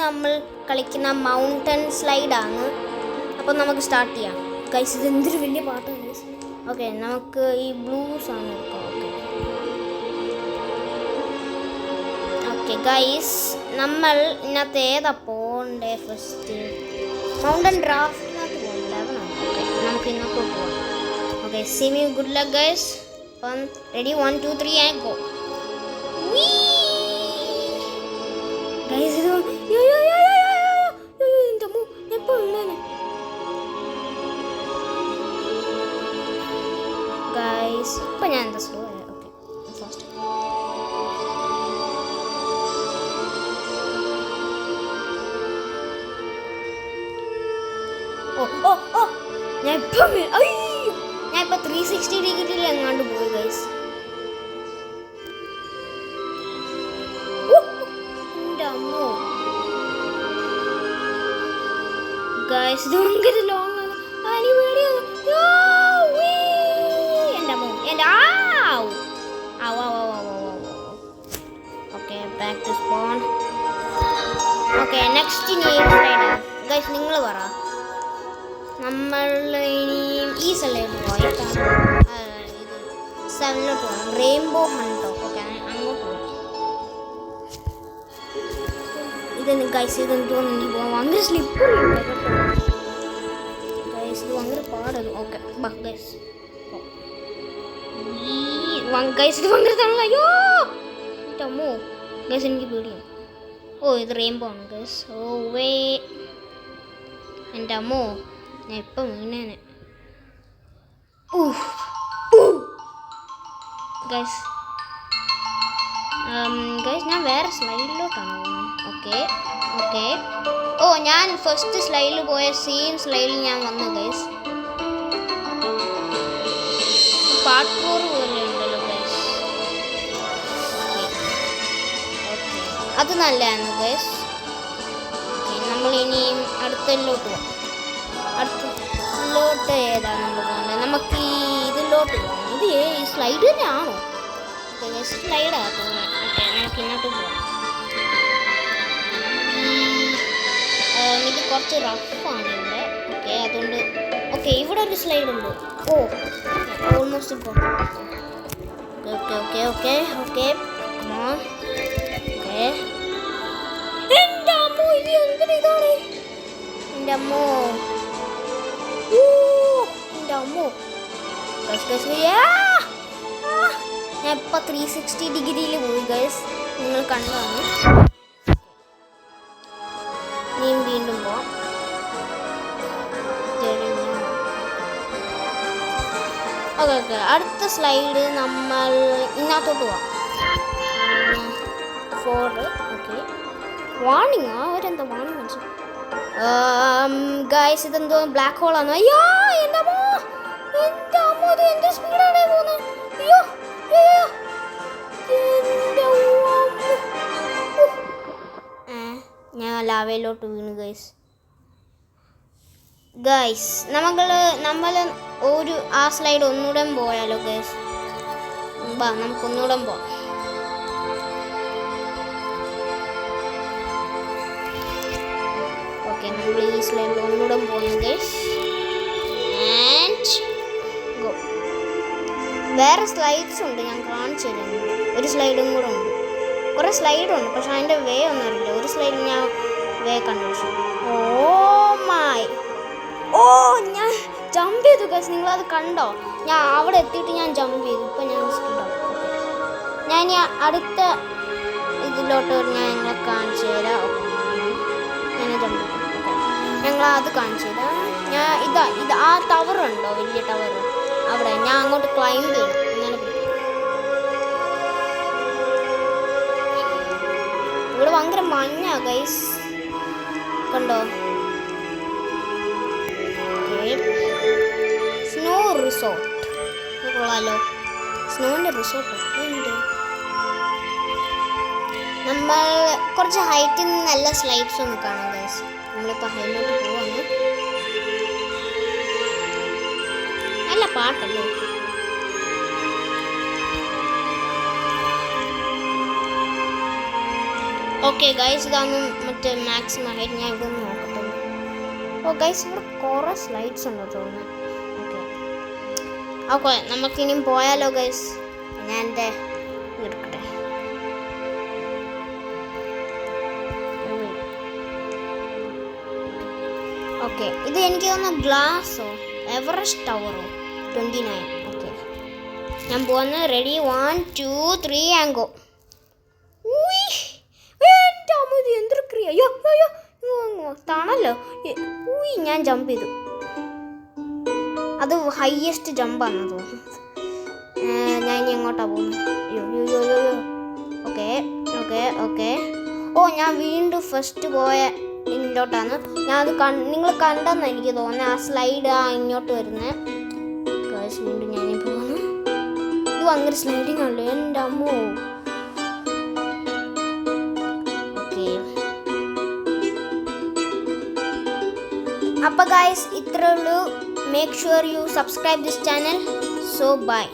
നമ്മൾ കളിക്കുന്ന മൗണ്ടൻ സ്ലൈഡാണ്. അപ്പോൾ നമുക്ക് സ്റ്റാർട്ട് ചെയ്യാം ഗൈസ്. ഇത് എന്തൊരു വലിയ പാട്ടാണ് ഗൈസ്. ഓക്കെ, നമുക്ക് ഈ ബ്ലൂ സാധനം എടുക്കാം. ഓക്കെ ഗൈസ്, നമ്മൾ ഇന്നത്തെ ഏതാ പോകണ്ടേ? ഫസ്റ്റ് മൗണ്ടൻ ഡ്രാഫ്റ്റിനകത്ത് പോകണ്ടേ? ഓക്കെ, നമുക്ക് ഇന്നത്തെ പോകാം. Okay, see me good luck guys. Ready, 1 2 3 and go. Guys ഇത് ഗൈസ് ഇപ്പം ഞാൻ എന്താ സ്ലോ. ഓക്കെ, ഫസ്റ്റ് ഞാൻ ഇപ്പം 360 ഡിഗ്രിയിൽ എങ്ങാണ്ട് പോയി ഗൈസ്. ഗൈസ് ഇത് ഭയങ്കര ലോങ് ആണ്. Okay, back to spawn. Okay, next guys നിങ്ങൾ പറ. നമ്മൾ ഇനിയും ഈ സ്ഥലത്ത് പോയി ഇത് 7 പോകാം. റെയിൻബോ ഹണ്ടോ. ഓക്കെ, അങ്ങോട്ട് പോകാം. ഇതെന്ന് ഗൈസ് ഇതെന്ന് തോന്നുന്നു പോകാം. ഭയങ്കര സ്ലിപ്പറി ഉണ്ട് കേട്ടോ ഗൈസ്. ഇത് ഭയങ്കര പാടത്. ഓക്കെ ഗൈസ് ഗൈസ് ഇത് ഭയങ്കര തണല. അയ്യോ അമ്മോ ഗൈസ്, എനിക്ക് പേടിയാണ്. ഓ ഇത് റെയിൻബോ ആണ് ഗൈസ്. ഓ വേ എൻ്റെ അമ്മോ, ഞാൻ ഇപ്പം വീണേനെ. ഗൈസ് ഗൈസ് ഞാൻ വേറെ സ്ലൈഡിലോട്ടാണ് പോകുന്നത്. Okay okay. ഓ ഞാൻ ഫസ്റ്റ് സ്ലൈഡിൽ പോയ സെയിം സ്ലൈഡിൽ ഞാൻ വന്നു ഗൈസ്. പാർട്ടൂർ പോലെ ഉണ്ടല്ലോ ഗൈസ്. അത് നല്ലതാണ് ഗൈസ്. നമ്മൾ ഇനിയും അടുത്തതിലോട്ട് പോകാം. അടുത്തതിലോട്ട് ഏതാണ് നമ്മൾ പോകുന്നത്? നമുക്ക് ഈ ഇതിലോട്ട് പോകാം. ഇത് ഈ സ്ലൈഡ് തന്നെയാണോ? ഓക്കെ, സ്ലൈഡാണ് തോന്നുന്നത്. ഓക്കെ, നമുക്ക് ഇങ്ങോട്ട് പോകാം. ഇത് കുറച്ച് റഫാണ് ഇവിടെ. ഓക്കെ, അതുകൊണ്ട് ഓക്കെ ഇവിടെ ഒരു സ്ലൈഡ് ഉണ്ട്. ഓ ഓൾമോസ്റ്റ് ഇപ്പോൾ. Okay okay okay okay okay. എൻ്റെ അമ്മോ, ഇത് എന്തിനാ ഇതാണ്? എൻ്റെ അമ്മോ, എൻ്റെ അമ്മോ. ഞാൻ ഇപ്പം 360 ഡിഗ്രിയിൽ പോയി ഗൈസ്. നിങ്ങൾ കണ്ടതാണ്. ഇനിയും വീണ്ടും പോവാം. ഓക്കെ ഓക്കെ, അടുത്ത സ്ലൈഡ് നമ്മൾ ഇന്നത്തോട്ട് പോവാം. 4. Okay, warning. അവരെന്താ വാണിംഗ് കാണിച്ചു? ഗൈസ് ഇതെന്തോ ബ്ലാക്ക് ഹോളാണ്. അയ്യോ എൻ്റെ അമ്മോ, എൻ്റെ അമ്മോ, ഇത് എന്ത് സ്പീഡാണ് പോകുന്നത്. അയ്യോ ഞാൻ ലാവയിലോട്ട് വീണു ഗൈസ്. ഗൈസ് നമ്മൾ ഒരു ആ സ്ലൈഡ് ഒന്നുകൂടെ പോയാലോ ഗൈസ്? ബാ, നമുക്കൊന്നുകൂടെ പോവാം. ഓക്കെ, നമ്മൾ ഈ സ്ലൈഡിൽ ഒന്നുകൂടെ പോകുന്നു ഗൈസ്. And go. വേറെ സ്ലൈഡ്സ് ഉണ്ട്, ഞാൻ കാണിച്ചു തരുന്നു. ഒരു സ്ലൈഡും കൂടെ ഉണ്ട്. കുറേ സ്ലൈഡുണ്ട്, പക്ഷെ അതിൻ്റെ വേ ഒന്നും അറിയില്ല. ഒരു സ്ലൈഡിൽ ഞാൻ വേ കണ്ടുപിടിച്ചു. ഞാൻ ജമ്പ് ചെയ്തു ഗൈസ്. നിങ്ങളത് കണ്ടോ? ഞാൻ അവിടെ എത്തിയിട്ട് ഞാൻ ജമ്പ് ചെയ്തു. ഇപ്പം ഞാൻ സ്കിഡാവും. ഞാൻ ഈ അടുത്ത ഇതിലോട്ട് ഞാൻ ഞങ്ങളെ കാണിച്ചു തരാം. ഞാൻ ജമ്പ് ചെയ്തു. ഞങ്ങളത് കാണിച്ചു തരാം. ഇത് ആ ടവറുണ്ടോ, വലിയ ടവർ, അവിടെ ഞാൻ അങ്ങോട്ട് ക്ലൈംബ് ചെയ്യണം. ഇങ്ങനെ ഇവിടെ ഭയങ്കര മഞ്ഞാ ഗൈസ്, കണ്ടോ? സ്നോ റിസോർട്ട് കൊള്ളാലോ. സ്നോന്റെ റിസോർട്ട് ഉണ്ട്. നമ്മൾ കുറച്ച് ഹൈറ്റിൽ നിന്ന് നല്ല സ്ലൈഡ്സ് ഒന്ന് കാണാം ഗൈസ്. നമ്മളിപ്പോൾ ഹൈലോട്ട് പോവാണ്. നല്ല പാട്ടല്ലേ? ഓക്കെ ഗൈസ്, ഇതാണ് മറ്റേ മാക്സിമം ഹൈറ്റ്. ഞാൻ ഇവിടെ നിന്ന് നോക്കട്ടെ. ഓ ഗൈസ്, ഇവിടെ കുറേ സ്ലൈഡ്സ് ഉണ്ടോ തോന്നുന്നു. ഓക്കെ നമുക്കിനിയും പോയാലോ ഗൈസ്. ഞാൻ എൻ്റെ എടുക്കട്ടെ. ഓക്കെ, ഇത് എനിക്ക് തോന്നുന്നു ഗ്ലാസോ എവറസ്റ്റ് ടവറോ 29. ഓക്കെ, ഞാൻ പോകുന്നത്. റെഡി 1 2 3 ആങ്കോ. എൻ്റെ അമ്മ, ഇത് എന്തൊരു ക്രിയ. അയ്യോ അയ്യോ താണല്ലോ. ഞാൻ ജമ്പ് ചെയ്തു. അത് ഹയ്യസ്റ്റ് ജമ്പാണെന്ന് തോന്നുന്നു. ഞാൻ ഇനി എങ്ങോട്ടാണ് പോകുന്നത്? അയ്യോ അയ്യോ അയ്യോ അയ്യോ. Okay okay okay. ഓ, ഞാൻ വീണ്ടും ഫസ്റ്റ് പോയ ഇങ്ങോട്ടാണ്. ഞാൻ അത് നിങ്ങൾ കണ്ടെന്ന് എനിക്ക് തോന്നുന്നത്. ആ സ്ലൈഡ് ഇങ്ങോട്ട് വരുന്നത്. വീണ്ടും ഞാൻ പോകുന്നു. ഇത് ഭയങ്കര സ്ലൈഡിങ് ആണല്ലോ എൻ്റെ അമ്മോ. ഓക്കെ, അപ്പോൾ ഗൈസ് ഇത്രേ ഉള്ളൂ. Make sure you subscribe this channel. So bye.